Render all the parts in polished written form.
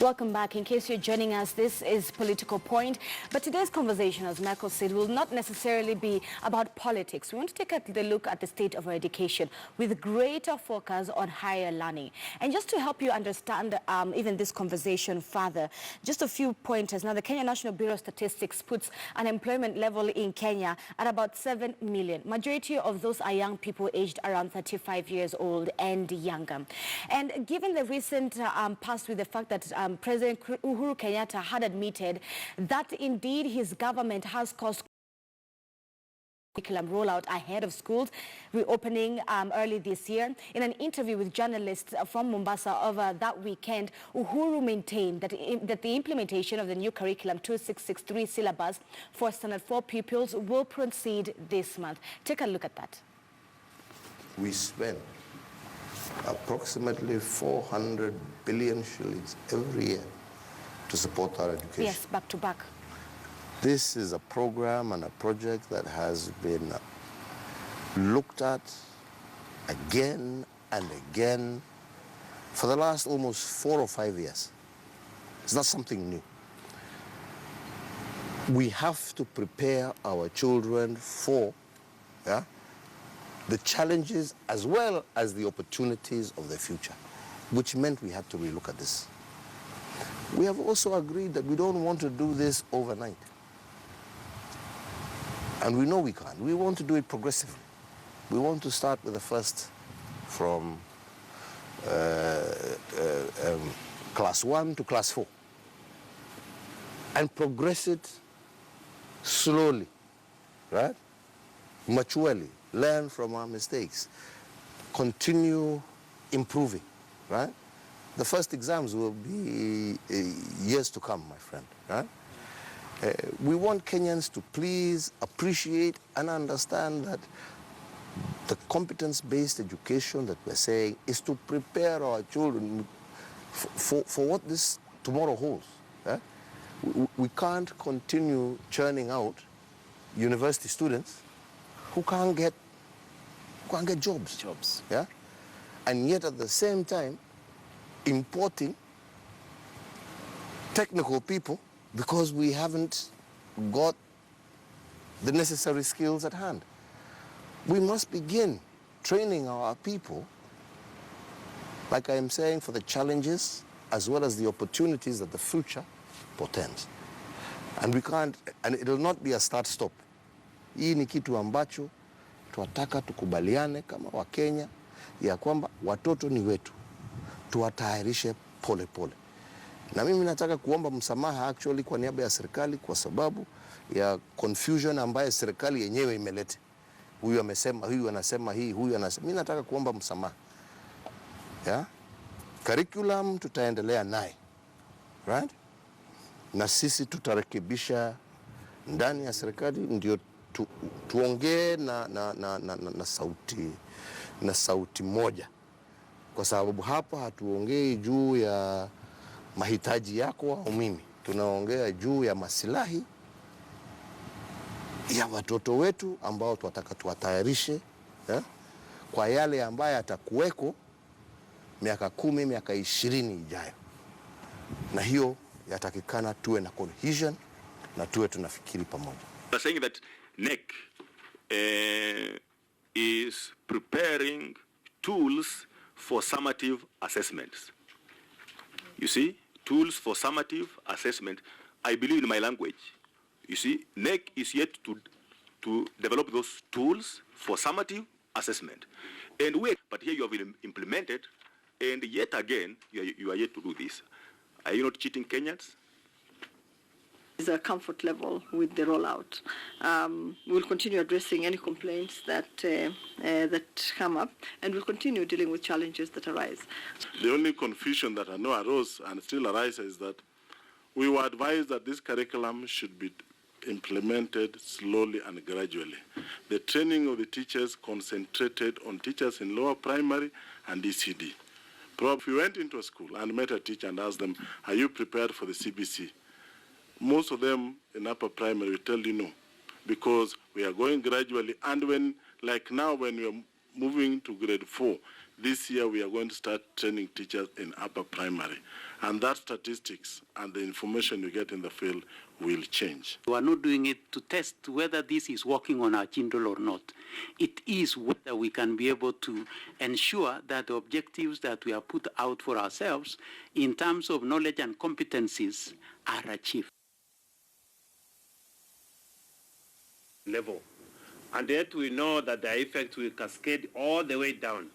Welcome back. In case you're joining us, this is Political Point. But today's conversation, as Michael said, will not necessarily be about politics. We want to take a look at the state of our education with greater focus on higher learning. And just to help you understand even this conversation further, just a few pointers. Now, the Kenya National Bureau of Statistics puts unemployment level in Kenya at about 7 million. Majority of those are young people aged around 35 years old and younger. And given the recent past with the fact that President Uhuru Kenyatta had admitted that indeed his government has caused curriculum rollout ahead of schools reopening early this year. In an interview with journalists from Mombasa over that weekend, Uhuru maintained that the implementation of the new curriculum 2663 syllabus for standard 4 pupils will proceed this month. Take a look at that. We spend approximately 400 billion shillings every year to support our education. Yes, back to back. This is a program and a project that has been looked at again and again for the last almost 4 or 5 years. It's not something new. We have to prepare our children for the challenges as well as the opportunities of the future, which meant we had to relook at this. We have also agreed that we don't want to do this overnight. And we know we can't. We want to do it progressively. We want to start with the first from class 1 to class 4 and progress it slowly, right? Maturely. Learn from our mistakes, continue improving, right? The first exams will be years to come, my friend, right? We want Kenyans to please appreciate and understand that the competence-based education that we're saying is to prepare our children for what this tomorrow holds. Right? We can't continue churning out university students who can't get jobs. Yeah? And yet at the same time, importing technical people because we haven't got the necessary skills at hand. We must begin training our people, like I am saying, for the challenges as well as the opportunities that the future portends. And we can't, and it will not be a start-stop. Hii ni kitu ambacho tuataka tukubaliane kama Wakenya ya kwamba watoto ni wetu, tuwatayarishe pole pole. Na mimi nataka kuomba msamaha actually kwa niaba ya serikali kwa sababu ya confusion ambayo serikali yenyewe imeleta. Huyu amesema, huyu anasema hii, huyu anasema. Mimi nataka kuomba msamaha. Yeah? Curriculum tutaendelea naye. Right? Na sisi tutarekebisha ndani ya serikali ndio tuongee na sauti moja, kwa sababu hapa hatuongei juu ya mahitaji yako au mimi, tunaongea juu ya masilahi ya watoto wetu ambao tunataka tuwatayarishe kwa yale ambayo atakuweko miaka 10, miaka 20 ijayo. Na hiyo yatakikana tuwe na cohesion na tuwe tunafikiri pamoja. Saying that NEC is preparing tools for summative assessments. You see, tools for summative assessment. I believe in my language. You see, NEC is yet to develop those tools for summative assessment. But here you have implemented, and yet again, you are yet to do this. Are you not cheating Kenyans? Is a comfort level with the rollout. We'll continue addressing any complaints that come up, and we'll continue dealing with challenges that arise. The only confusion that I know arose and still arises is that we were advised that this curriculum should be implemented slowly and gradually. The training of the teachers concentrated on teachers in lower primary and ECD. If we went into a school and met a teacher and asked them, are you prepared for the CBC? Most of them in upper primary will tell you no, because we are going gradually. And when, like now, when we are moving to grade 4, this year we are going to start training teachers in upper primary. And that statistics and the information you get in the field will change. We are not doing it to test whether this is working on our children or not. It is whether we can be able to ensure that the objectives that we have put out for ourselves in terms of knowledge and competencies are achieved. Level. And yet we know that the effect will cascade all the way down.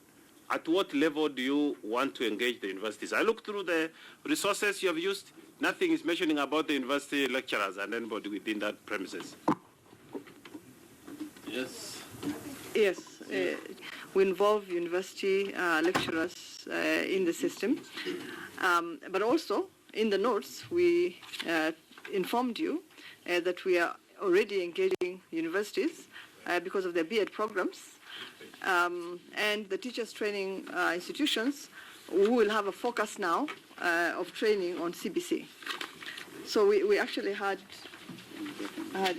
At what level do you want to engage the universities? I look through the resources you have used. Nothing is mentioning about the university lecturers and anybody within that premises. Yes. Yes, we involve university lecturers in the system, but also in the notes we informed you that we are already engaging universities because of their B.Ed programs, and the teachers training institutions who will have a focus now of training on CBC. So we actually had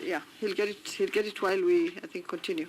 yeah, he'll get it while we, I think, continue.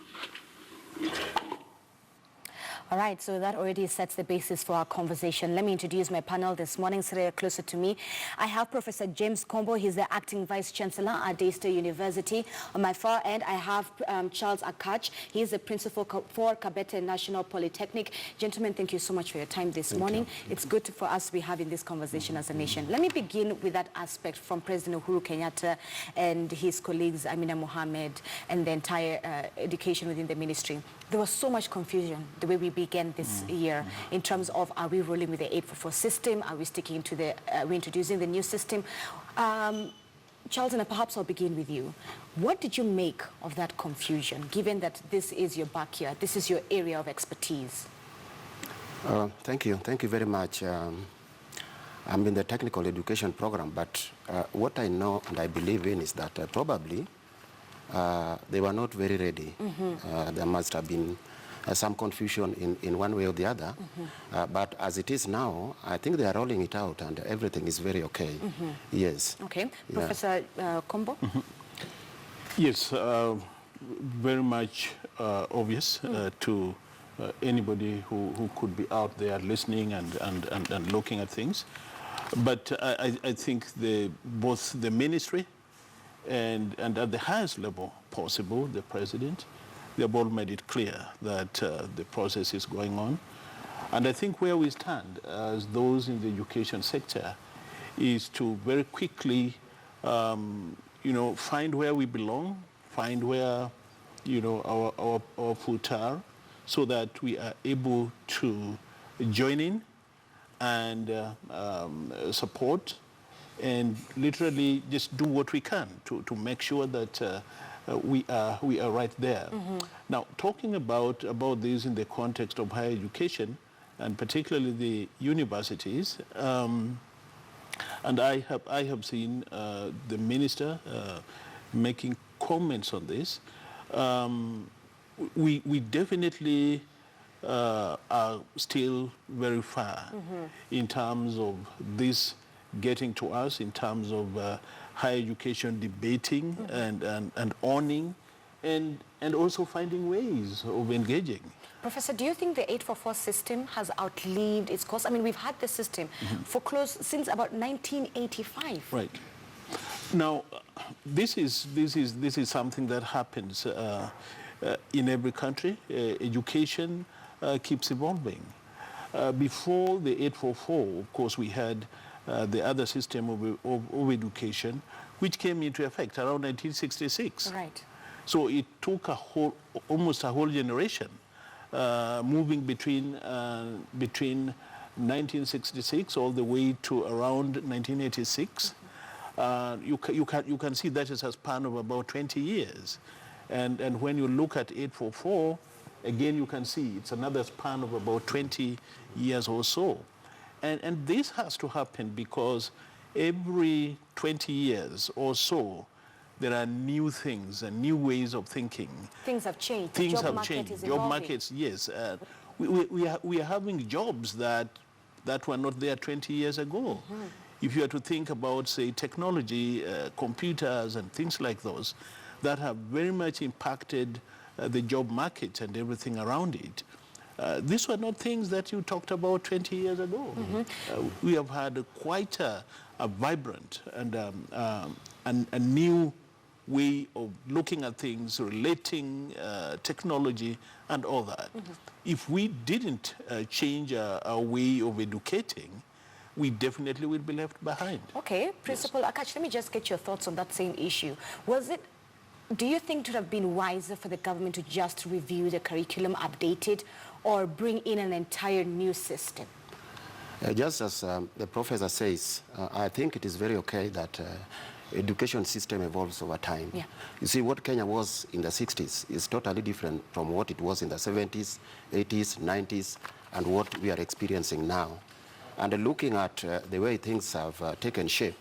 All right, so that already sets the basis for our conversation. Let me introduce my panel this morning. Sitting closer to me, I have Professor James Kombo. He's the Acting Vice Chancellor at Daystar University. On my far end, I have Charles Akach. He is the Principal for Kabete National Polytechnic. Gentlemen, thank you so much for your time this morning. It's good for us to be having this conversation as a nation. Let me begin with that aspect from President Uhuru Kenyatta and his colleagues, Amina Mohammed, and the entire education within the ministry. There was so much confusion the way we began this year in terms of, are we rolling with the 844 system? Are we sticking to the, we're introducing the new system? Charles, and perhaps I'll begin with you. What did you make of that confusion, given that this is your backyard, this is your area of expertise? Thank you very much. I'm in the technical education program, but what I know and I believe in is that probably they were not very ready. There must have been some confusion in one way or the other. But as it is now, I think they are rolling it out and everything is very okay. Yes. Okay. Professor Kombo? Yes, very much obvious to anybody who could be out there listening and looking at things. But I think both the ministry and at the highest level possible, the president, they have all made it clear that the process is going on. And I think where we stand as those in the education sector is to very quickly, find where we belong, find where, our foot are, so that we are able to join in and support and literally just do what we can to make sure that we are right there. Now, talking about this in the context of higher education, and particularly the universities, and I have seen the minister making comments on this. We definitely are still very far in terms of this getting to us, in terms of higher education debating and owning and also finding ways of engaging. Professor, do you think the 844 system has outlived its course? I mean, we've had this system for since about 1985. Right. Now, this is something that happens in every country. Education keeps evolving. Before the 844, of course, we had the other system of education, which came into effect around 1966. Right. So it took almost a whole generation, moving between 1966 all the way to around 1986. You can see that is a span of about 20 years. And when you look at 844, again, you can see it's another span of about 20 years or so. And this has to happen because every 20 years or so, there are new things and new ways of thinking. Things have changed. Things have changed. Job markets, yes. We are having jobs that were not there 20 years ago. If you are to think about, say, technology, computers and things like those, that have very much impacted the job market and everything around it. these were not things that you talked about 20 years ago. We have had quite a vibrant and a new way of looking at things, relating technology and all that. If we didn't change our way of educating, we definitely will be left behind. Okay, Principal Akash, let me just get your thoughts on that same issue. Do you think it would have been wiser for the government to just review the curriculum, update it, or bring in an entire new system? Just as the professor says, I think it is very okay that education system evolves over time. Yeah. You see, what Kenya was in the 60s is totally different from what it was in the 70s, 80s, 90s, and what we are experiencing now. And looking at the way things have taken shape,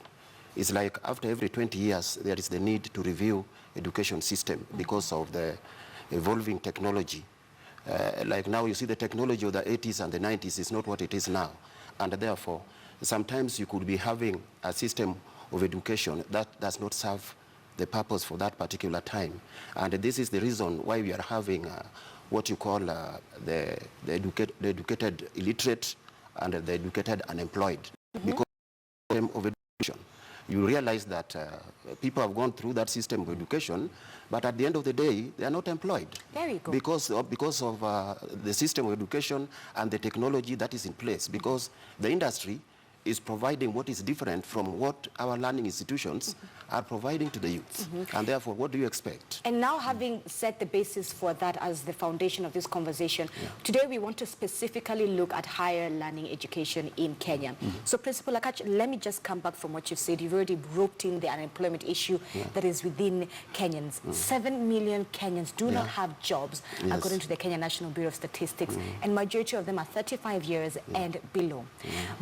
it's like after every 20 years, there is the need to review education system because of the evolving technology. Like now, you see the technology of the 80s and the 90s is not what it is now. And therefore, sometimes you could be having a system of education that does not serve the purpose for that particular time. And this is the reason why we are having what you call the educated illiterate and the educated unemployed. Because of education, you realize that people have gone through that system of education, but at the end of the day, they are not employed. There you go. Because of the system of education and the technology that is in place. Because the industry is providing what is different from what our learning institutions are providing to the youth. And therefore, what do you expect? And now, having set the basis for that as the foundation of this conversation, today we want to specifically look at higher learning education in Kenya. So, Principal Akash, let me just come back from what you said. You've already roped in the unemployment issue that is within Kenyans. 7 million Kenyans do not have jobs, according to the Kenya National Bureau of Statistics, and majority of them are 35 years and below.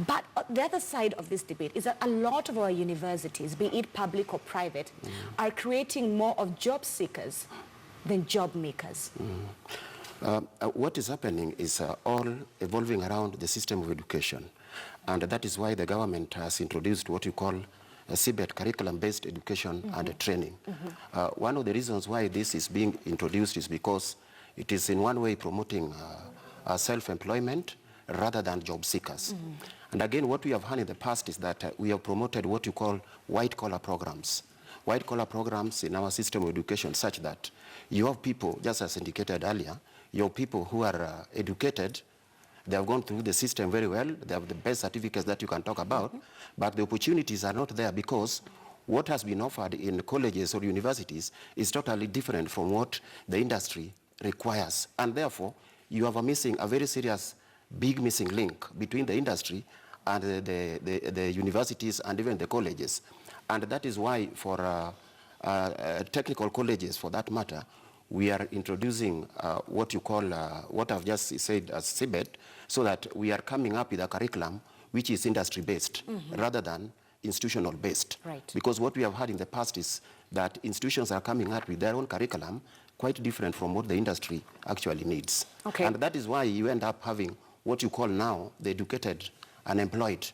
But the other side of this debate is that a lot of our universities, be it public or private, are creating more of job seekers than job makers. What is happening is all evolving around the system of education. And that is why the government has introduced what you call a CBET, curriculum-based education and training. One of the reasons why this is being introduced is because it is in one way promoting self-employment rather than job seekers. And again, what we have had in the past is that we have promoted what you call white-collar programs. White-collar programs in our system of education such that you have people, just as indicated earlier, you have people who are educated, they have gone through the system very well, they have the best certificates that you can talk about, but the opportunities are not there because what has been offered in colleges or universities is totally different from what the industry requires. And therefore, you have a very serious, big missing link between the industry and the universities and even the colleges. And that is why for technical colleges, for that matter, we are introducing what you call, what I've just said as CBET, so that we are coming up with a curriculum which is industry-based rather than institutional-based. Right. Because what we have had in the past is that institutions are coming up with their own curriculum quite different from what the industry actually needs. Okay. And that is why you end up having what you call now the educated unemployed.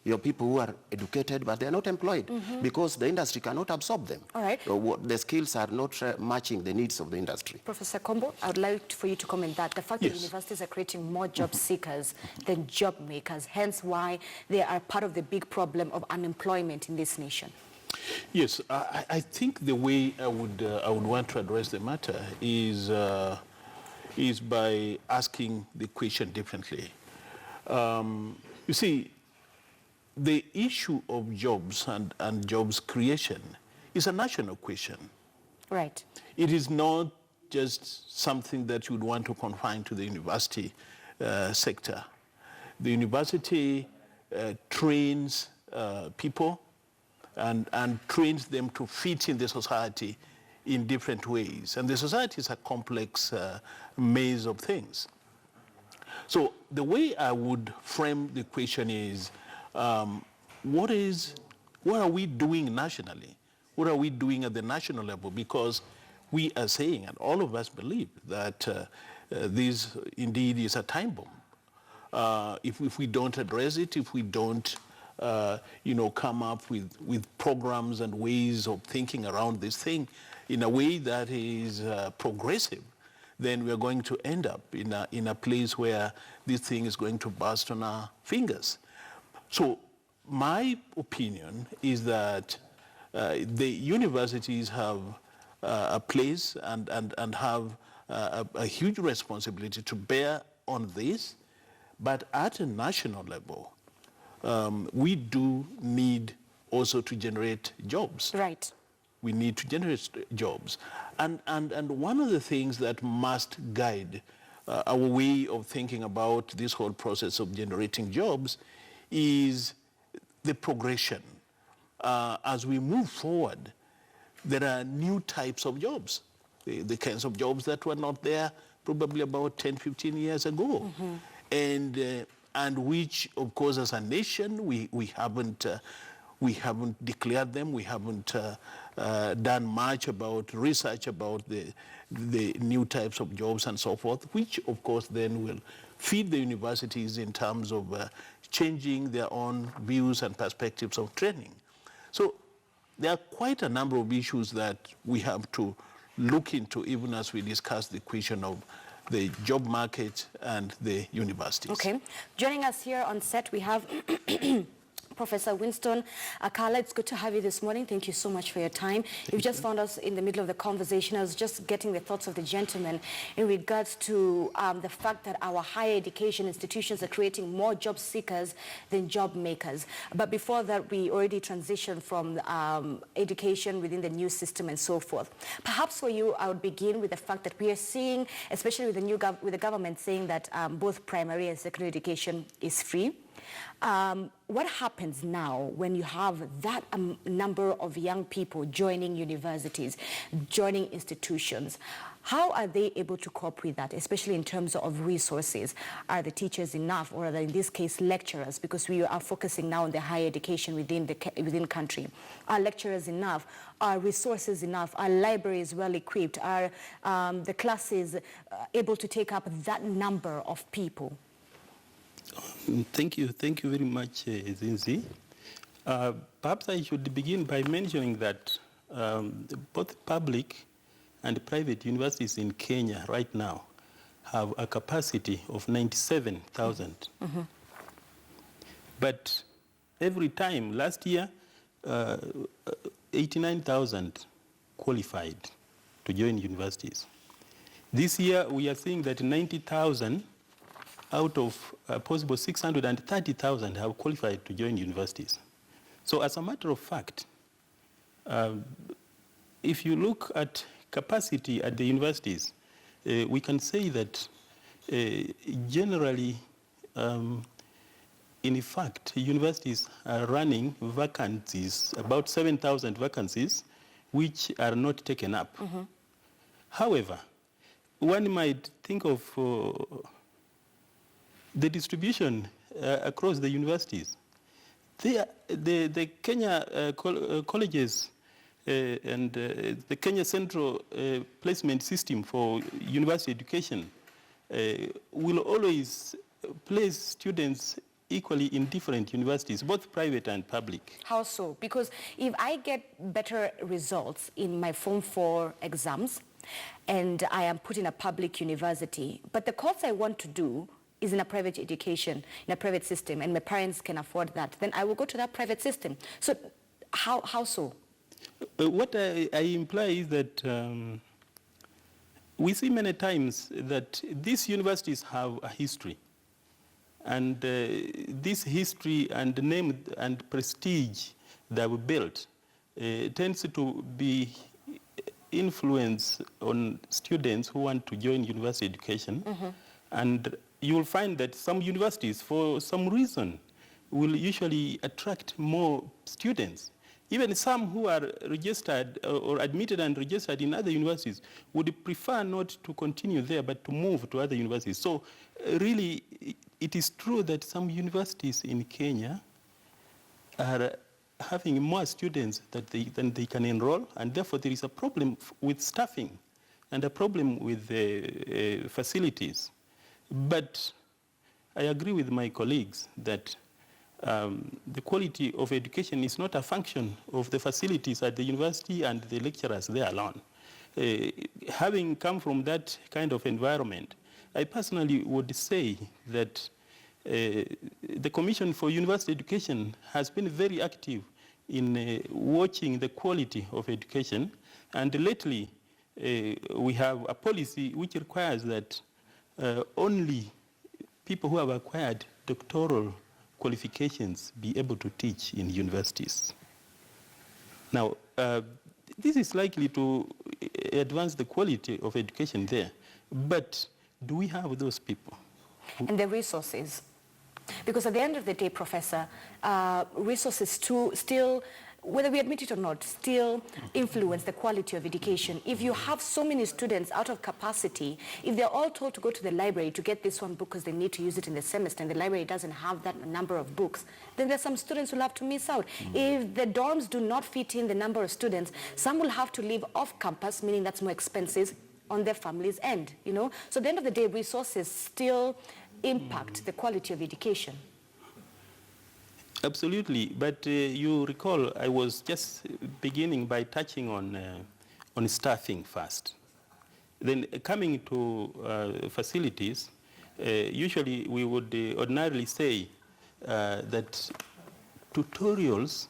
You have people who are educated, but they are not employed because the industry cannot absorb them. All right. The skills are not matching the needs of the industry. Professor Kombo, I would like for you to comment that the fact that universities are creating more job seekers than job makers, hence why they are part of the big problem of unemployment in this nation. Yes, I think the way I would want to address the matter is by asking the question differently. You see, the issue of jobs and jobs creation is a national question. Right. It is not just something that you would want to confine to the university sector. The university trains people and trains them to fit in the society in different ways. And the society is a complex maze of things. So the way I would frame the question is, what are we doing nationally? What are we doing at the national level? Because we are saying, and all of us believe, that this indeed is a time bomb. If we don't address it, if we don't come up with programs and ways of thinking around this thing in a way that is progressive, then we're going to end up in a place where this thing is going to burst on our fingers. So my opinion is that the universities have a place and have a huge responsibility to bear on this, but at a national level, we do need also to generate jobs. Right. We need to generate jobs. And one of the things that must guide our way of thinking about this whole process of generating jobs is the progression. As we move forward, there are new types of jobs, the kinds of jobs that were not there probably about 10, 15 years ago. And which, of course, as a nation, we haven't declared them. We haven't done much about research about the new types of jobs and so forth, which, of course, then will feed the universities in terms of changing their own views and perspectives of training. So there are quite a number of issues that we have to look into, even as we discuss the question of the job market and the universities. Okay. Joining us here on set, we have Professor Winston Akala. It's good to have you this morning. Thank you so much for your time. You've just found us in the middle of the conversation. I was just getting the thoughts of the gentleman in regards to the fact that our higher education institutions are creating more job seekers than job makers. But before that, we already transitioned from education within the new system and so forth. Perhaps for you, I would begin with the fact that we are seeing, especially with the government saying that both primary and secondary education is free. What happens now when you have that number of young people joining universities, joining institutions? How are they able to cope with that, especially in terms of resources? Are the teachers enough, or are they, in this case, lecturers? Because we are focusing now on the higher education within the country. Are lecturers enough? Are resources enough? Are libraries well equipped? Are the classes able to take up that number of people? Thank you very much, Zinzi. Perhaps I should begin by mentioning that both public and private universities in Kenya right now have a capacity of 97,000. Mm-hmm. But every time, last year, 89,000 qualified to join universities. This year, we are seeing that 90,000 out of possible 630,000 have qualified to join universities. So as a matter of fact, if you look at capacity at the universities, we can say that generally, in fact, universities are running vacancies, about 7,000 vacancies, which are not taken up. Mm-hmm. However, one might think of the distribution across the universities. The Kenya colleges and the Kenya Central Placement System for University Education will always place students equally in different universities, both private and public. How so? Because if I get better results in my Form 4 exams and I am put in a public university, but the course I want to do is in a private education, in a private system, and my parents can afford that, then I will go to that private system. So how so? What I imply is that we see many times that these universities have a history. And this history and name and prestige that we built tends to be influence on students who want to join university education. Mm-hmm. And you will find that some universities, for some reason, will usually attract more students. Even some who are registered or admitted and registered in other universities would prefer not to continue there, but to move to other universities. So really, it is true that some universities in Kenya are having more students than they can enroll, and therefore there is a problem with staffing and a problem with the facilities. But I agree with my colleagues that the quality of education is not a function of the facilities at the university and the lecturers there alone. having come from that kind of environment, I personally would say that the Commission for University Education has been very active in watching the quality of education, and lately we have a policy which requires that only people who have acquired doctoral qualifications be able to teach in universities. Now, this is likely to advance the quality of education there, but do we have those people? And the resources? Because at the end of the day, Professor, resources still, whether we admit it or not, still influence the quality of education. If you have so many students out of capacity, if they're all told to go to the library to get this one book because they need to use it in the semester and the library doesn't have that number of books, then there's some students who will have to miss out. If the dorms do not fit in the number of students, some will have to live off campus, meaning that's more expenses on their family's end, you know? So at the end of the day, resources still impact the quality of education. Absolutely, but you recall I was just beginning by touching on staffing first. Then coming to facilities, usually we would ordinarily say that tutorials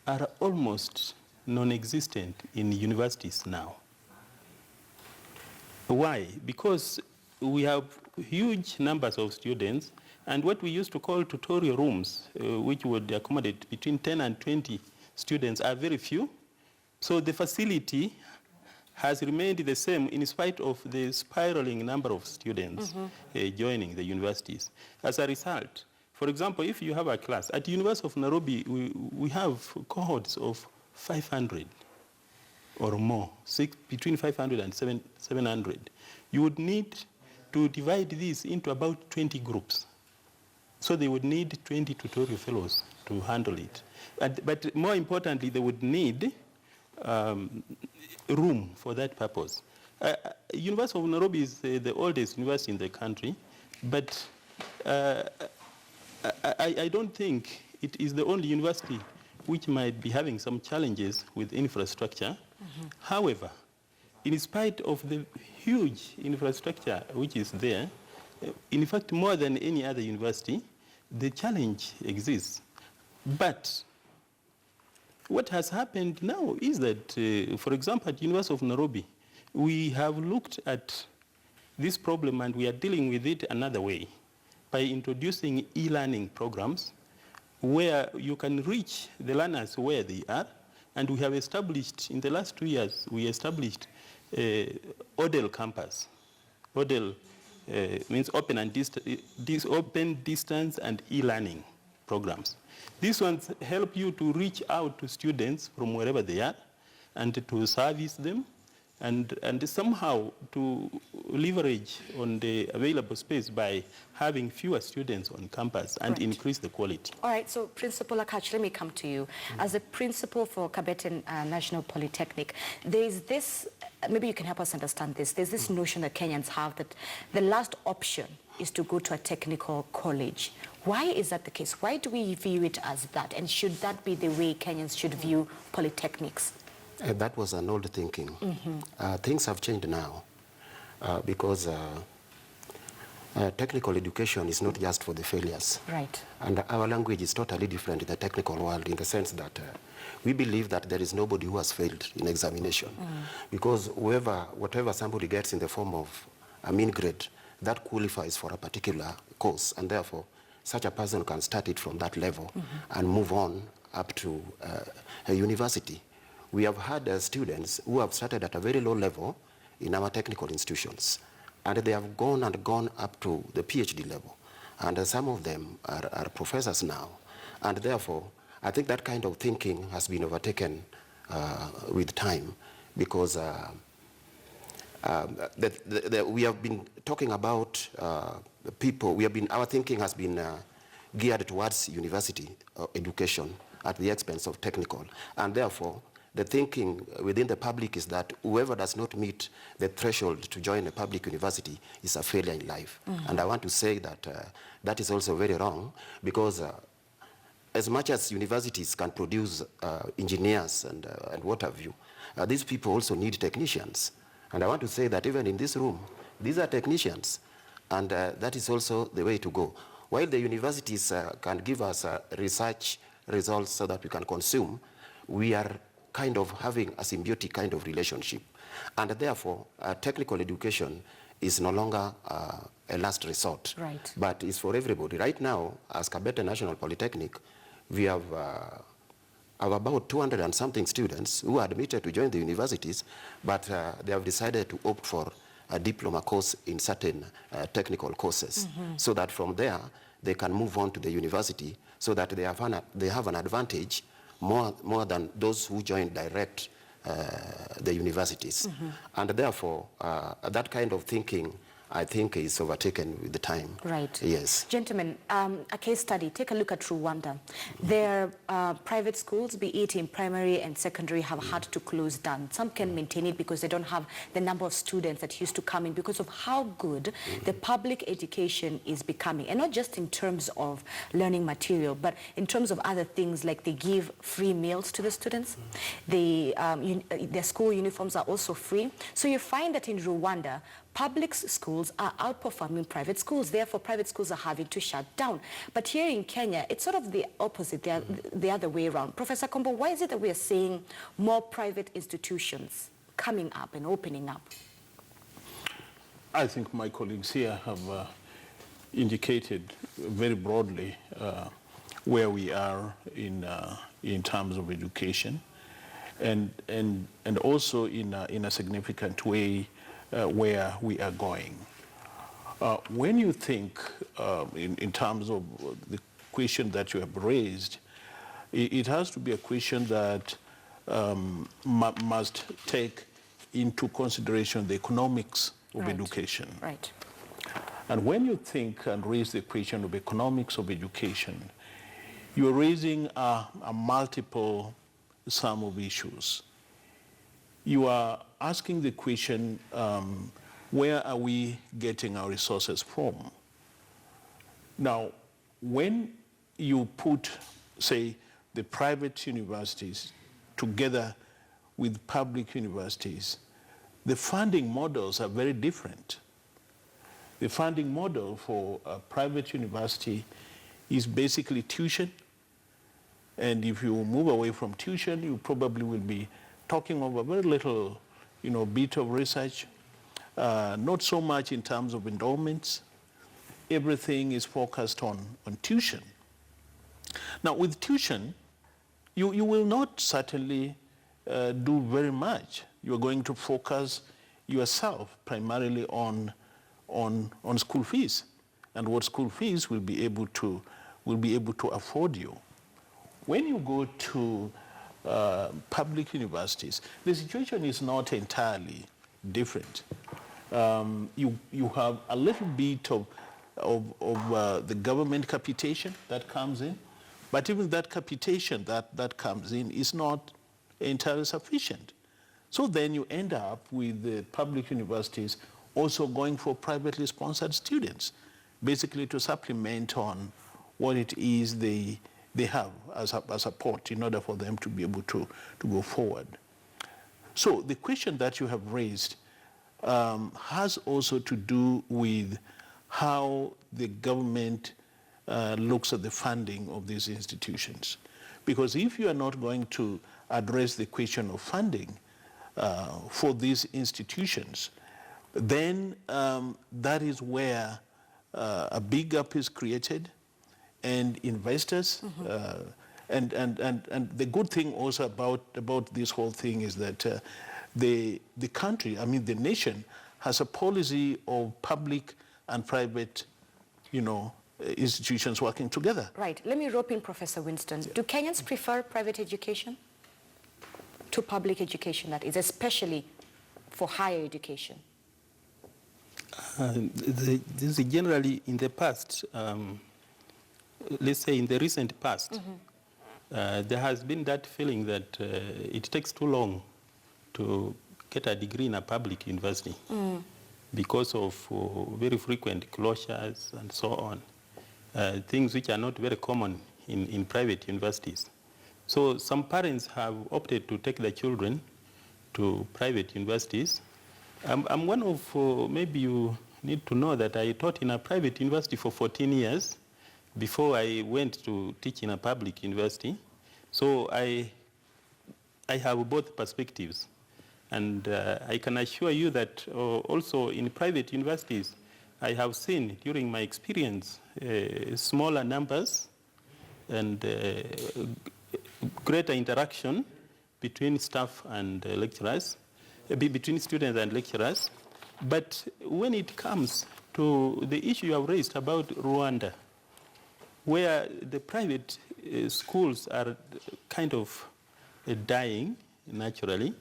are almost non-existent in universities now. Why? Because we have huge numbers of students, and what we used to call tutorial rooms, which would accommodate between 10 and 20 students, are very few. So the facility has remained the same in spite of the spiraling number of students joining the universities. As a result, for example, if you have a class, at the University of Nairobi, we have cohorts of 500 or more, between 500 and 700. You would need to divide these into about 20 groups. So they would need 20 tutorial fellows to handle it. But more importantly, they would need room for that purpose. University of Nairobi is the oldest university in the country, but I don't think it is the only university which might be having some challenges with infrastructure. However, in spite of the huge infrastructure which is there, in fact, more than any other university, the challenge exists. But what has happened now is that, for example, at University of Nairobi, we have looked at this problem and we are dealing with it another way by introducing e-learning programs where you can reach the learners where they are. And we have established, in the last 2 years, we established ODEL campus. ODEL means open distance and e-learning programs. These ones help you to reach out to students from wherever they are and to service them and somehow to leverage on the available space by having fewer students on campus and increase the quality. All right, so Principal Akach, let me come to you. As a principal for Kabetan National Polytechnic, there's this, maybe you can help us understand this, there's this notion that Kenyans have that the last option is to go to a technical college. Why is that the case? Why do we view it as that? And should that be the way Kenyans should view polytechnics? That was an old thinking. Things have changed now because technical education is not just for the failures. Right. And our language is totally different in the technical world in the sense that we believe that there is nobody who has failed in examination. Because whatever somebody gets in the form of a mean grade, that qualifies for a particular course, and therefore such a person can start it from that level and move on up to a university. We have had students who have started at a very low level in our technical institutions, and they have gone up to the PhD level. And some of them are professors now. And therefore, I think that kind of thinking has been overtaken with time because we have been talking about people, our thinking has been geared towards university education at the expense of technical. And therefore, the thinking within the public is that whoever does not meet the threshold to join a public university is a failure in life. And I want to say that that is also very wrong because as much as universities can produce engineers and what have you, these people also need technicians. And I want to say that even in this room, these are technicians, and that is also the way to go. While the universities can give us research results so that we can consume, we are kind of having a symbiotic kind of relationship. And therefore, technical education is no longer a last resort, right, but it's for everybody. Right now, as Kabete National Polytechnic, we have about 200 and something students who are admitted to join the universities, but they have decided to opt for a diploma course in certain technical courses, so that from there they can move on to the university, so that they have an advantage more than those who join direct the universities. And therefore, that kind of thinking, I think, is overtaken with the time. Right. Yes. Gentlemen, a case study. Take a look at Rwanda. Their private schools, be it in primary and secondary, have had to close down. Some can maintain it because they don't have the number of students that used to come in because of how good the public education is becoming. And not just in terms of learning material, but in terms of other things, like they give free meals to the students. Their school uniforms are also free. So you find that in Rwanda, public schools are outperforming private schools. Therefore, private schools are having to shut down. But here in Kenya, it's sort of the opposite, the other way around. Professor Kombo, why is it that we are seeing more private institutions coming up and opening up? I think my colleagues here have indicated very broadly where we are in terms of education, and also in a significant way where we are going. When you think in terms of the question that you have raised, it has to be a question that must take into consideration the economics of education. Right. And when you think and raise the question of economics of education, you're raising a multiple sum of issues. You are asking the question, where are we getting our resources from? Now, when you put, say, the private universities together with public universities, the funding models are very different. The funding model for a private university is basically tuition. And if you move away from tuition, you probably will be talking of a very little, bit of research, not so much in terms of endowments. Everything is focused on tuition. Now, with tuition, you will not certainly do very much. You're going to focus yourself primarily on school fees and what school fees will be able to afford you. When you go to public universities, the situation is not entirely different. You have a little bit of the government capitation that comes in, but even that capitation that comes in is not entirely sufficient. So then you end up with the public universities also going for privately sponsored students, basically to supplement on what it is they have as a support in order for them to be able to go forward. So the question that you have raised has also to do with how the government looks at the funding of these institutions. Because if you are not going to address the question of funding for these institutions, then that is where a big gap is created, and investors, and the good thing also about this whole thing is that the country, the nation, has a policy of public and private, institutions working together. Right. Let me rope in Professor Winston. Do Kenyans prefer private education to public education, that is, especially for higher education? This is generally in the past, let's say in the recent past, there has been that feeling that it takes too long to get a degree in a public university because of very frequent closures and so on, things which are not very common in private universities. So some parents have opted to take their children to private universities. I'm one of, maybe you need to know that I taught in a private university for 14 years before I went to teach in a public university. So I have both perspectives. And I can assure you that also in private universities, I have seen during my experience smaller numbers and greater interaction between staff and lecturers, between students and lecturers. But when it comes to the issue you have raised about Rwanda, where the private schools are kind of dying naturally,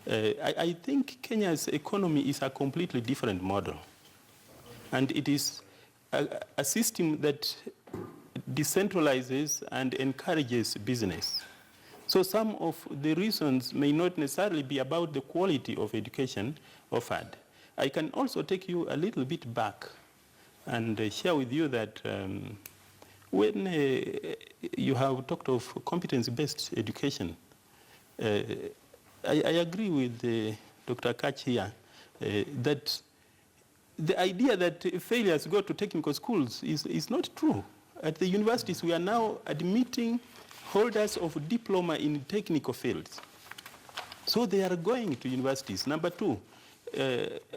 I think Kenya's economy is a completely different model. And it is a system that decentralizes and encourages business. So some of the reasons may not necessarily be about the quality of education offered. I can also take you a little bit back and share with you that when you have talked of competence-based education, I agree with Dr. Kach here that the idea that failures go to technical schools is not true. At the universities, we are now admitting holders of diploma in technical fields. So they are going to universities. Number two,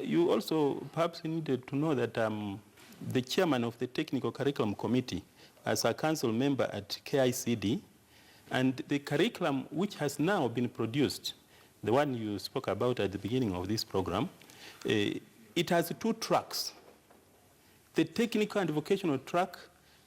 you also perhaps needed to know that the chairman of the Technical Curriculum Committee as a council member at KICD, and the curriculum which has now been produced, the one you spoke about at the beginning of this program, it has two tracks, the technical and vocational track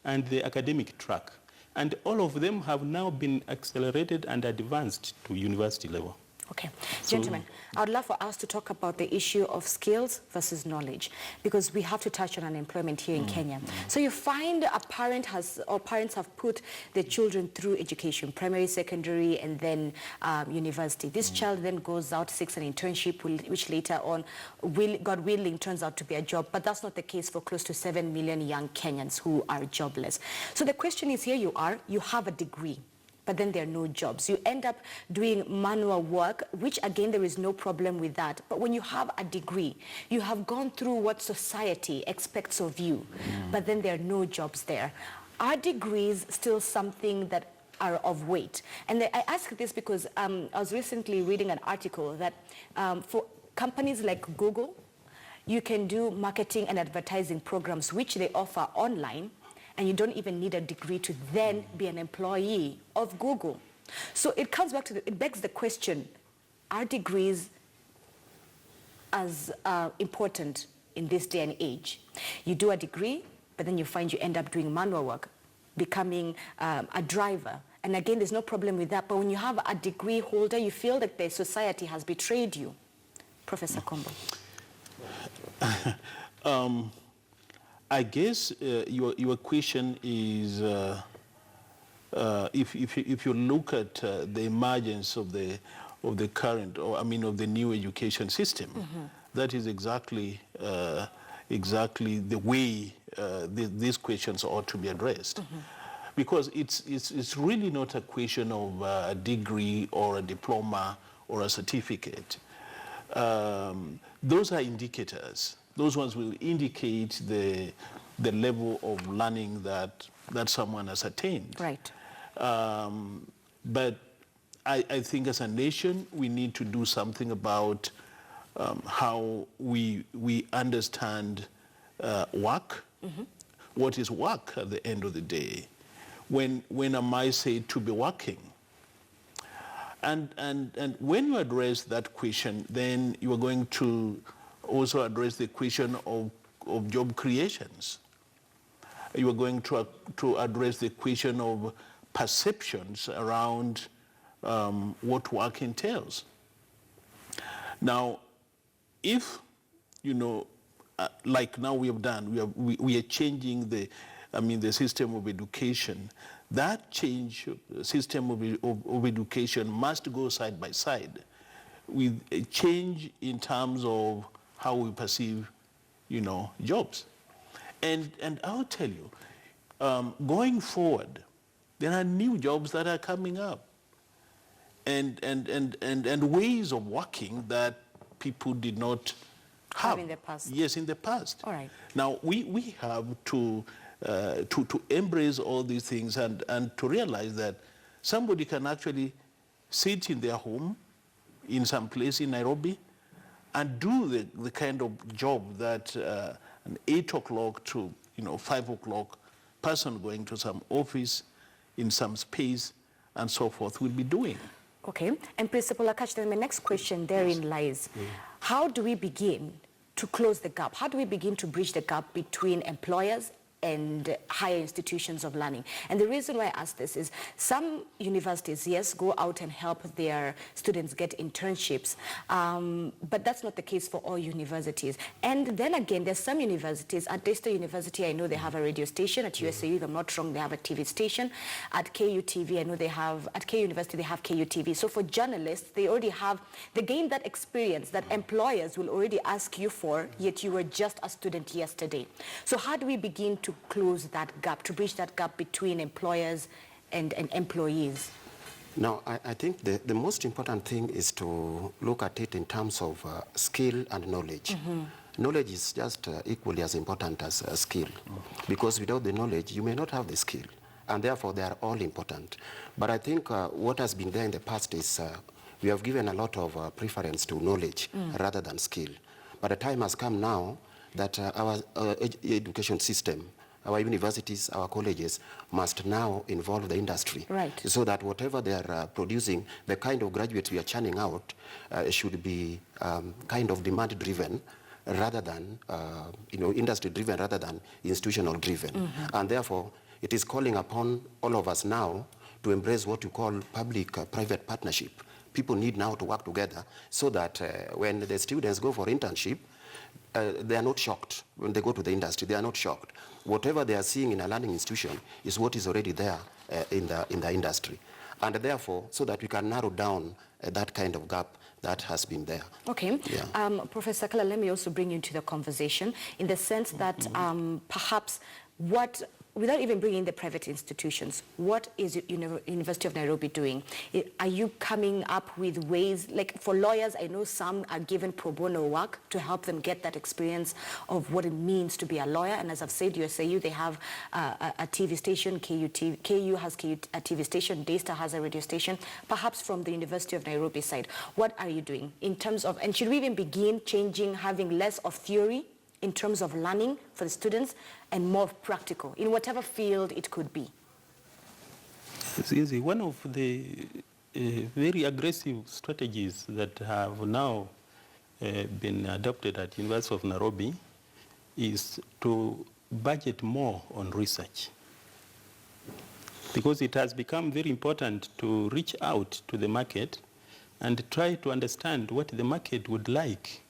and the academic track. And all of them have now been accelerated and advanced to university level. Okay. Gentlemen, I would love for us to talk about the issue of skills versus knowledge, because we have to touch on unemployment here in Kenya. So you find a parent has, or parents have put their children through education, primary, secondary, and then university. This child then goes out, seeks an internship, which later on, God willing, turns out to be a job. But that's not the case for close to 7 million young Kenyans who are jobless. So the question is, here you are, you have a degree, but then there are no jobs. You end up doing manual work, which again, there is no problem with that. But when you have a degree, you have gone through what society expects of you, but then there are no jobs there. Are degrees still something that are of weight? And I ask this because I was recently reading an article that for companies like Google, you can do marketing and advertising programs, which they offer online, and you don't even need a degree to then be an employee of Google. So it comes back to, it begs the question, are degrees as important in this day and age? You do a degree, but then you find you end up doing manual work, becoming a driver. And again, there's no problem with that. But when you have a degree holder, you feel that the society has betrayed you. Professor Kombo. I guess your question is if you look at the emergence of the current, or I mean of the new education system, that is exactly the way these questions ought to be addressed, because it's really not a question of a degree or a diploma or a certificate. Those are indicators. Those ones will indicate the level of learning that someone has attained. Right. But I think as a nation, we need to do something about how we understand work. What is work at the end of the day? When am I said to be working? And when you address that question, then you are going to also address the question of job creations. You are going to address the question of perceptions around what work entails. Now, if, like now we have done, we are changing the system of education. That change system of education must go side by side with a change in terms of how we perceive, jobs. And I'll tell you, going forward, there are new jobs that are coming up. and ways of working that people did not have in the past. Yes, in the past. All right. Now we have to embrace all these things and to realize that somebody can actually sit in their home in some place in Nairobi and do the kind of job that an 8 o'clock to 5 o'clock person going to some office in some space and so forth will be doing. Okay, and Principal Akash, then my next question therein lies. How do we begin to close the gap? How do we begin to bridge the gap between employers and higher institutions of learning? And the reason why I ask this is some universities, yes, go out and help their students get internships, but that's not the case for all universities. And then again, there's some universities, at Daystar University, I know they have a radio station. At USAU, if I'm not wrong, they have a TV station. At KUTV, I know they have, at KU University, they have KUTV. So for journalists, they already have, they gain that experience that employers will already ask you for, yet you were just a student yesterday. So how do we begin to close that gap, to bridge that gap between employers and employees? Now, I think the most important thing is to look at it in terms of skill and knowledge. Knowledge is just equally as important as skill, because without the knowledge, you may not have the skill, and therefore they are all important. But I think what has been there in the past is we have given a lot of preference to knowledge rather than skill. But the time has come now that our education system, our universities, our colleges must now involve the industry. Right. So that whatever they are producing, the kind of graduates we are churning out should be kind of demand-driven rather than, industry-driven rather than institutional-driven. And therefore, it is calling upon all of us now to embrace what you call public-private partnership. People need now to work together so that when the students go for internship, they are not shocked. When they go to the industry, they are not shocked. Whatever they are seeing in a learning institution is what is already there in the industry. And therefore, so that we can narrow down that kind of gap that has been there. Okay. Yeah. Professor Kala, let me also bring you into the conversation in the sense that perhaps without even bringing in the private institutions, what is University of Nairobi doing? Are you coming up with ways, like for lawyers, I know some are given pro bono work to help them get that experience of what it means to be a lawyer. And as I've said, USAU, they have a TV station, KU has a TV station, Daystar has a radio station. Perhaps from the University of Nairobi side, what are you doing in terms of, and should we even begin changing, having less of theory in terms of learning for the students and more practical in whatever field it could be? It's easy. One of the very aggressive strategies that have now been adopted at University of Nairobi is to budget more on research, because it has become very important to reach out to the market and try to understand what the market would like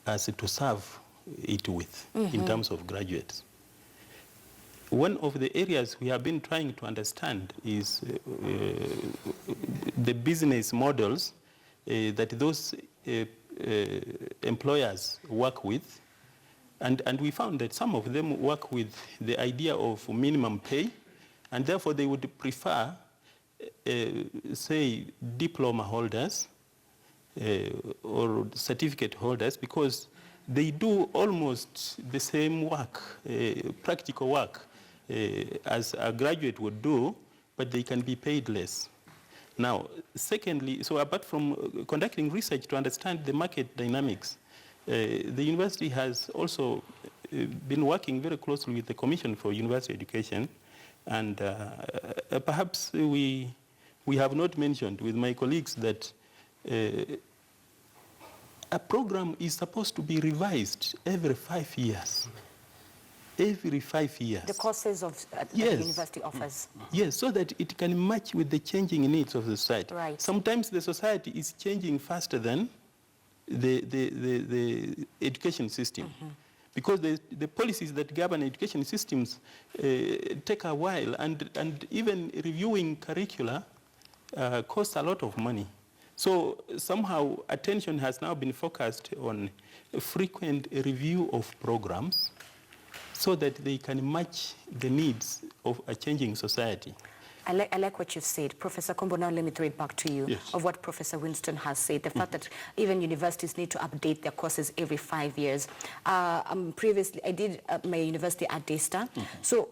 us to serve it with in terms of graduates. One of the areas we have been trying to understand is the business models that those employers work with. And we found that some of them work with the idea of minimum pay, and therefore they would prefer, say, diploma holders or certificate holders, because they do almost the same work, practical work, as a graduate would do, but they can be paid less. Now, secondly, so apart from conducting research to understand the market dynamics, the university has also been working very closely with the Commission for University Education, and perhaps we have not mentioned with my colleagues that a program is supposed to be revised every 5 years. Every 5 years. The courses of that the university offers. Yes, so that it can match with the changing needs of the society. Right. Sometimes the society is changing faster than the education system. Because the policies that govern education systems take a while, and even reviewing curricula costs a lot of money. So somehow attention has now been focused on a frequent review of programs so that they can match the needs of a changing society. I like what you've said. Professor Kombo, now let me throw it back to you, Yes. of what Professor Winston has said, the fact that even universities need to update their courses every 5 years. Previously, I did my university at Daystar. So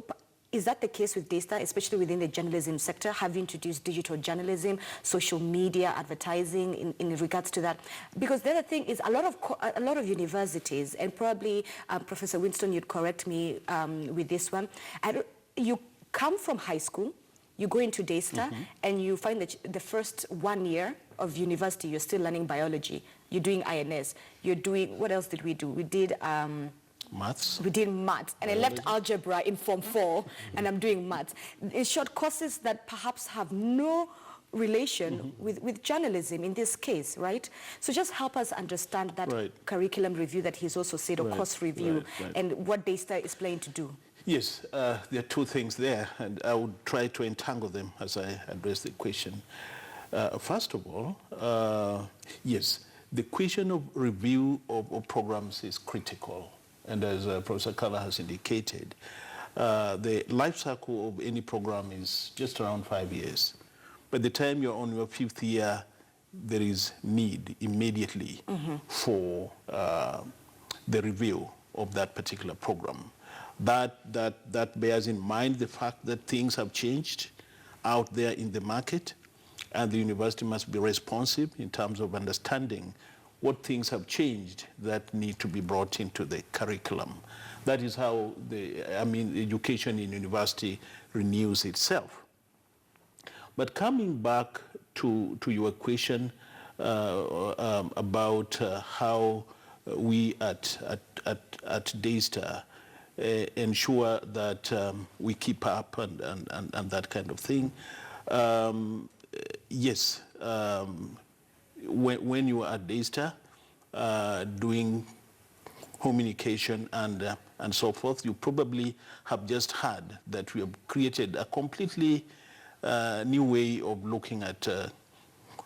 is that the case with Daystar, especially within the journalism sector? Have you introduced digital journalism, social media, advertising in regards to that? Because the other thing is a lot of universities, and probably Professor Winston, you'd correct me with this one, you come from high school, you go into Daystar, and you find that the first 1 year of university, you're still learning biology. You're doing INS. You're doing, what else did we do? We did... Maths. We did maths, and Biology. I left algebra in Form 4, and I'm doing maths. In short, courses that perhaps have no relation with journalism in this case, right? So just help us understand that curriculum review that he's also said, or course review, and what Daystar is planning to do. Yes, there are two things there, and I would try to entangle them as I address the question. First of all, yes, the question of review of programs is critical. And as Professor Kala has indicated, the life cycle of any program is just around 5 years. By the time you're on your 5th year, there is need immediately for the review of that particular program. That bears in mind the fact that things have changed out there in the market, and the university must be responsive in terms of understanding what things have changed that need to be brought into the curriculum. That is how education in university renews itself. But coming back to your question about how we at Daystar ensure that we keep up and that kind of thing, yes. When you are at Daystar doing communication and so forth, you probably have just heard that we have created a completely new way of looking at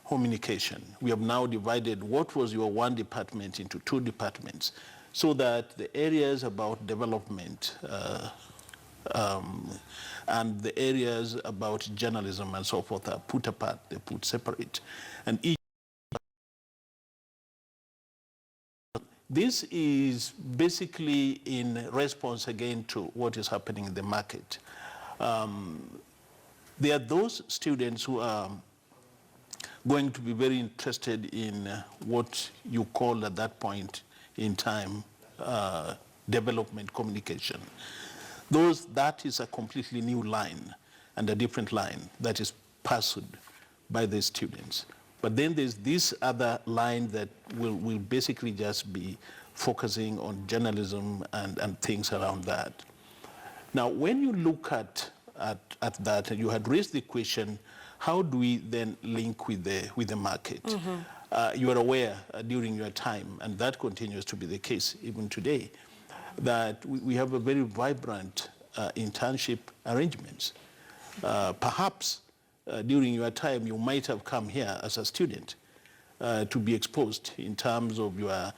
communication. We have now divided what was your one department into 2 departments, so that the areas about development and the areas about journalism and so forth are put apart, they're put separate. And this is basically in response again to what is happening in the market. There are those students who are going to be very interested in what you call at that point in time development communication. That is a completely new line and a different line that is pursued by the students. But then there's this other line that will basically just be focusing on journalism and things around that. Now, when you look at that, and you had raised the question, how do we then link with the market? You are aware during your time, and that continues to be the case even today, that we have a very vibrant internship arrangements. Perhaps during your time, you might have come here as a student to be exposed in terms of your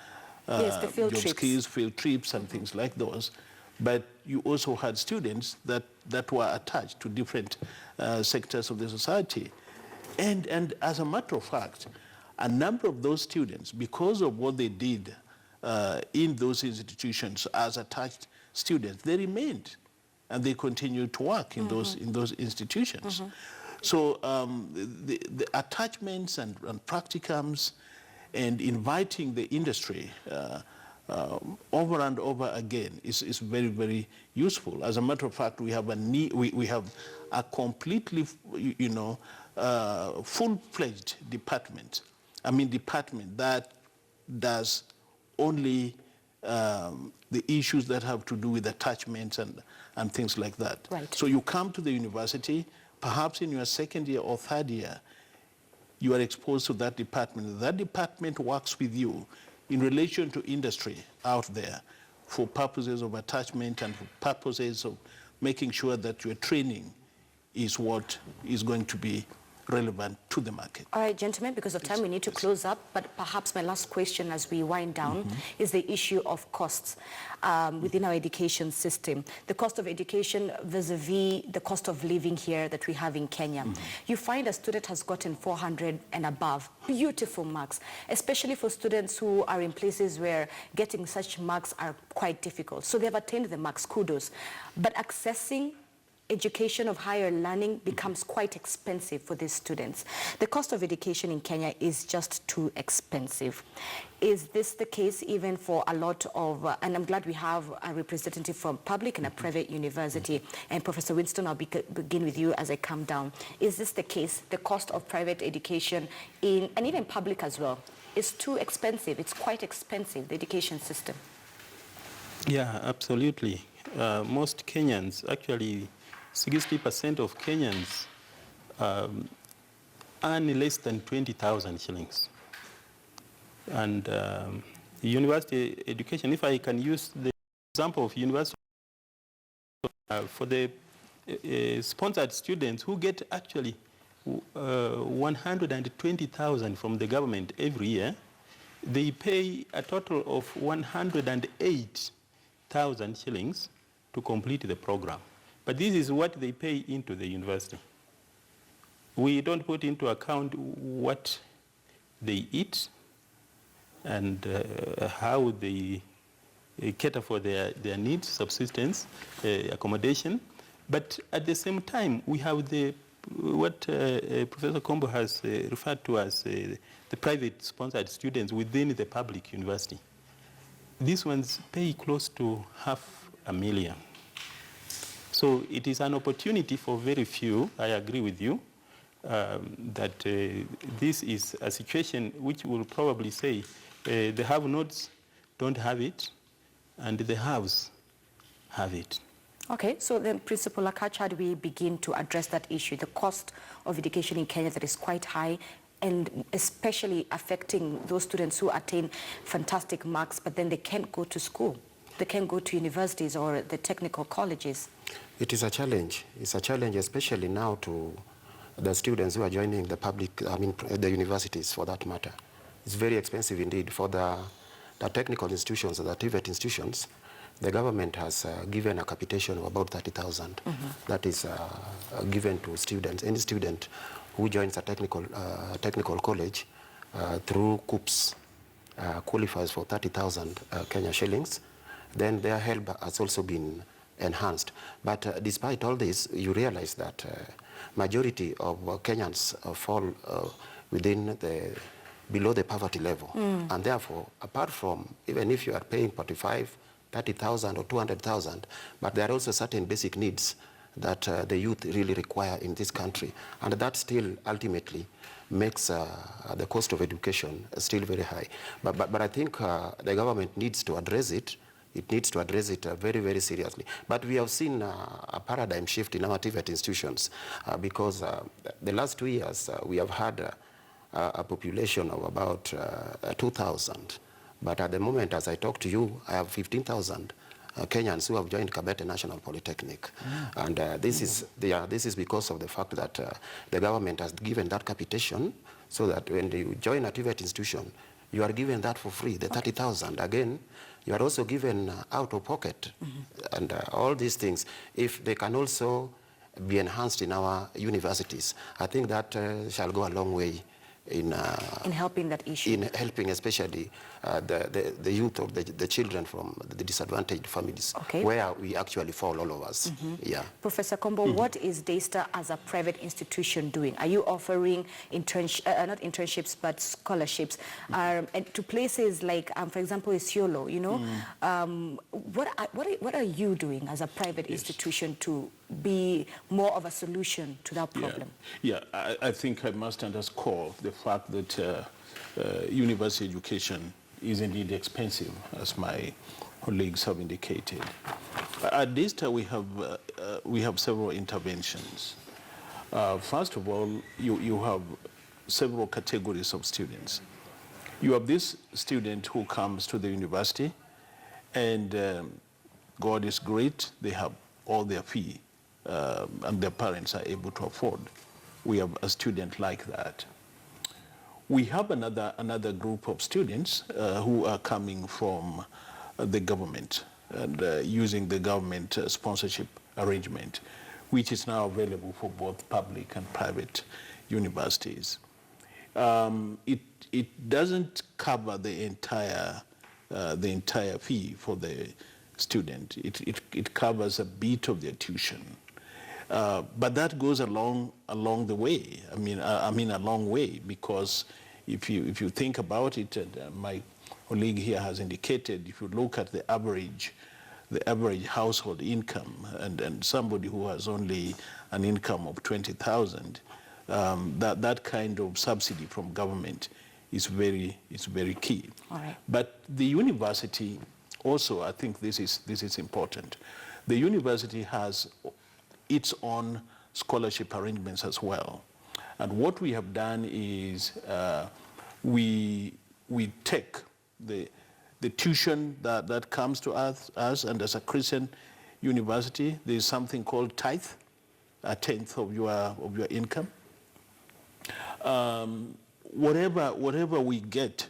job skills, field trips, and things like those. But you also had students that were attached to different sectors of the society. And as a matter of fact, a number of those students, because of what they did in those institutions as attached students, they remained and they continued to work in those institutions. So the attachments and practicums and inviting the industry over and over again is very, very useful. As a matter of fact, we have a completely, full-fledged department. Department that does only the issues that have to do with attachments and things like that. Right. So you come to the university, perhaps in your 2nd year or 3rd year, you are exposed to that department. That department works with you in relation to industry out there for purposes of attachment and for purposes of making sure that your training is what is going to be relevant to the market. All right, gentlemen, because of time, we need to close up. But perhaps my last question as we wind down is the issue of costs within our education system. The cost of education vis-a-vis the cost of living here that we have in Kenya. You find a student has gotten 400 and above. Beautiful marks, especially for students who are in places where getting such marks are quite difficult. So they've attained the marks, kudos. But accessing education of higher learning becomes quite expensive for these students. The cost of education in Kenya is just too expensive. Is this the case even for a lot of, and I'm glad we have a representative from public and a private university, and Professor Winston, I'll begin with you as I come down. Is this the case? The cost of private education and even public as well is too expensive. It's quite expensive, the education system. Yeah, absolutely. Most Kenyans, actually 60% of Kenyans earn less than 20,000 shillings. And university education, if I can use the example of university, for the sponsored students who get actually 120,000 from the government every year, they pay a total of 108,000 shillings to complete the program. But this is what they pay into the university. We don't put into account what they eat and how they cater for their needs, subsistence, accommodation. But at the same time, we have what Professor Kombo has referred to as the private sponsored students within the public university. These ones pay close to $500,000. So it is an opportunity for very few, I agree with you, that this is a situation which will probably say the have-nots don't have it, and the haves have it. Okay, so then Principal Lakach, how do we begin to address that issue, the cost of education in Kenya that is quite high, and especially affecting those students who attain fantastic marks, but then they can't go to school? They can't go to universities or the technical colleges. It is a challenge. It's a challenge, especially now to the students who are joining the the universities for that matter. It's very expensive indeed. For the technical institutions, the TVET institutions, the government has given a capitation of about 30,000. That is given to students. Any student who joins a technical college through COOPS qualifies for 30,000 Kenya shillings. Then their help has also been enhanced. But despite all this, you realize that majority of Kenyans fall within below the poverty level. And therefore, apart from, even if you are paying 45, 30,000 or 200,000, but there are also certain basic needs that the youth really require in this country. And that still ultimately makes the cost of education still very high. But I think the government needs to address it. It needs to address it very, very seriously. But we have seen a paradigm shift in our TVET institutions because the last 2 years we have had a population of about 2,000. But at the moment, as I talk to you, I have 15,000 Kenyans who have joined Kabete National Polytechnic. And this is because of the fact that the government has given that capitation so that when you join a TVET institution, you are given that for free, the 30,000. Again, you are also given out of pocket. And all these things, if they can also be enhanced in our universities, I think that shall go a long way in helping that issue. In helping especially the youth or the children from the disadvantaged families, where we actually fall, all of us. Yeah. Professor Kombo, what is Daystar as a private institution doing? Are you offering not internships, but scholarships and to places like, for example, Isiolo, you know? What are you doing as a private institution to be more of a solution to that problem? Yeah, I think I must underscore the fact that university education is indeed expensive, as my colleagues have indicated. At Daystar, we have several interventions. First of all, you have several categories of students. You have this student who comes to the university, and God is great, they have all their fee, and their parents are able to afford. we have a student like that. We have another group of students who are coming from the government and using the government sponsorship arrangement, which is now available for both public and private universities. It doesn't cover the entire fee for the student. It covers a bit of their tuition. But that goes along the way. I mean a long way, because if you think about it, and my colleague here has indicated, if you look at the average household income, and somebody who has only an income of 20,000, that kind of subsidy from government is very key. All right. But the university also, I think this is important. The university has its own scholarship arrangements as well. And what we have done is we take the tuition that comes to us, and as a Christian university, there is something called tithe, a tenth of your income. Whatever we get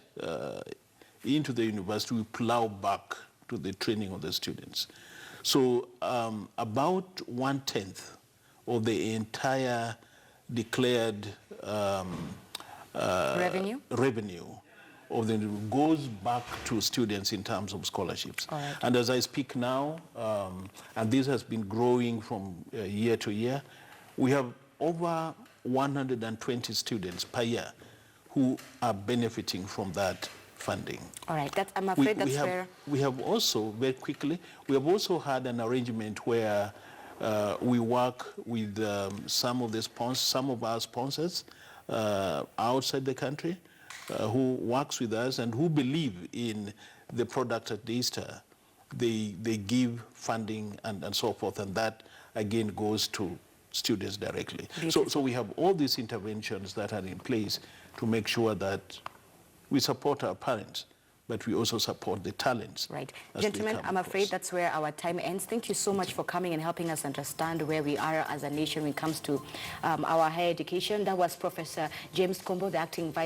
into the university, we plow back to the training of the students. So about 1/10 of the entire declared revenue of them goes back to students in terms of scholarships. Right. And as I speak now, and this has been growing from year to year, we have over 120 students per year who are benefiting from that funding. All right, I'm afraid that's fair. We have also, very quickly, we have also had an arrangement where we work with some of our sponsors outside the country who works with us and who believe in the product at Daystar. They give funding and so forth, and that again goes to students directly. So we have all these interventions that are in place to make sure that we support our parents, but we also support the talents. Right. Gentlemen, I'm afraid that's where our time ends. Thank you so much for coming and helping us understand where we are as a nation when it comes to our higher education. That was Professor James Kombo, the acting Vice